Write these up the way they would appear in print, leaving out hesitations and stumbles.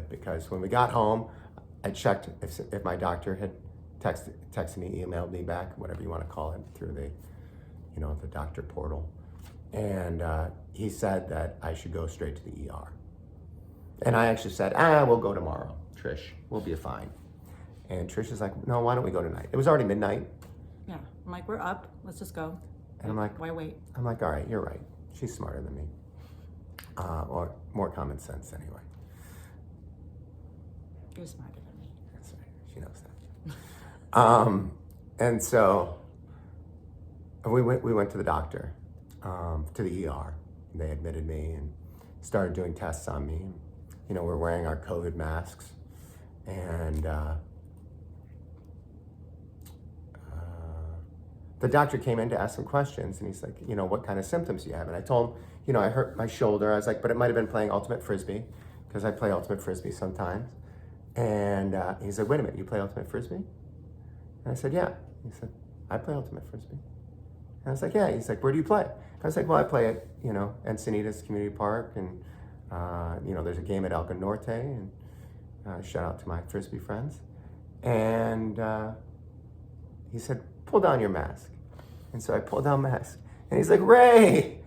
good, because when we got home, I checked if my doctor had texted me, emailed me back, whatever you want to call it, through the, the doctor portal. And he said that I should go straight to the ER. And I actually said, we'll go tomorrow, Trish. We'll be fine. And Trish is like, no, why don't we go tonight? It was already midnight. Yeah, I'm like, we're up. Let's just go. And I'm like, why wait? I'm like, all right, you're right. She's smarter than me. Or more common sense anyway. You're smarter than me. That's right. She knows that. And so we went to the doctor, to the ER. They admitted me and started doing tests on me. We're wearing our COVID masks. And the doctor came in to ask some questions, and he's like, what kind of symptoms do you have? And I told him, I hurt my shoulder. I was like, but it might have been playing Ultimate Frisbee, because I play Ultimate Frisbee sometimes. And he said, wait a minute, you play Ultimate Frisbee? And I said, yeah. He said, I play Ultimate Frisbee. And I was like, yeah. He's like, where do you play? I was like, well, I play at, Encinitas Community Park, and, there's a game at Elka Norte, and shout out to my Frisbee friends. And he said, pull down your mask. And so I pulled down my mask. And he's like, Ray!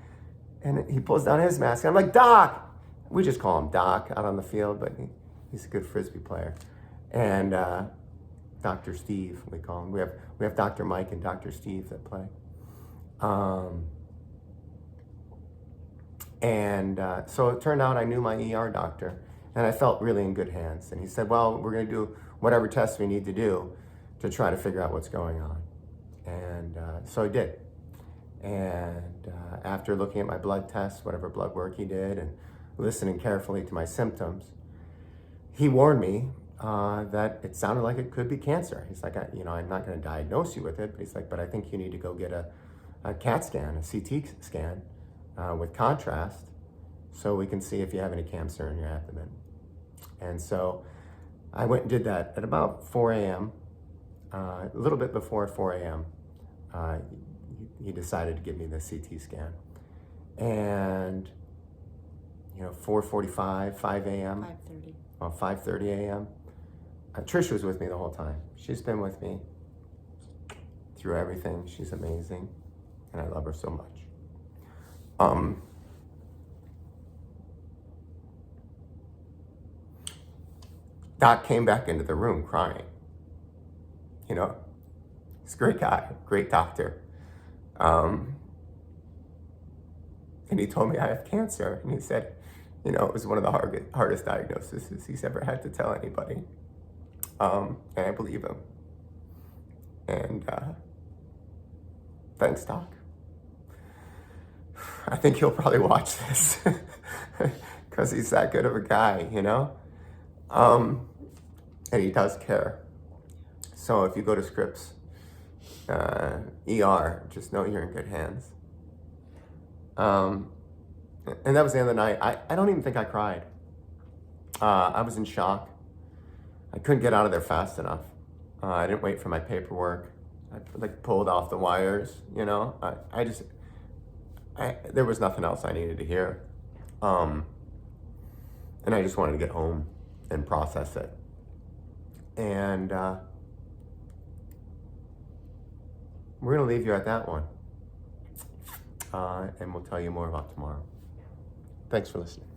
And he pulls down his mask. And I'm like, Doc! We just call him Doc out on the field, but he's a good Frisbee player. And Dr. Steve, we call him. We have Dr. Mike and Dr. Steve that play. So it turned out I knew my ER doctor, and I felt really in good hands. And he said, well, we're going to do whatever tests we need to do to try to figure out what's going on. And so I did. And after looking at my blood tests, whatever blood work he did, and listening carefully to my symptoms, he warned me that it sounded like it could be cancer. He's like, I'm not going to diagnose you with it, but he's like, but I think you need to go get a CAT scan, a CT scan with contrast, so we can see if you have any cancer in your abdomen. And so I went and did that at about 4 a.m., a little bit before 4 a.m. He decided to give me the CT scan. And, 4:45, 5 a.m. 5:30. Well, 5:30 a.m. Trish was with me the whole time. She's been with me through everything. She's amazing, and I love her so much. Doc came back into the room crying. He's a great guy, great doctor. And he told me I have cancer, and he said, it was one of the hardest diagnoses he's ever had to tell anybody. And I believe him. And thanks, Doc. I think he'll probably watch this because he's that good of a guy, and he does care. So if you go to Scripps ER, just know you're in good hands. And that was the end of the night. I don't even think I cried. I was in shock. I couldn't get out of there fast enough. I didn't wait for my paperwork. I pulled off the wires, there was nothing else I needed to hear. And I just wanted to get home and process it. And we're going to leave you at that one. And we'll tell you more about tomorrow. Thanks for listening.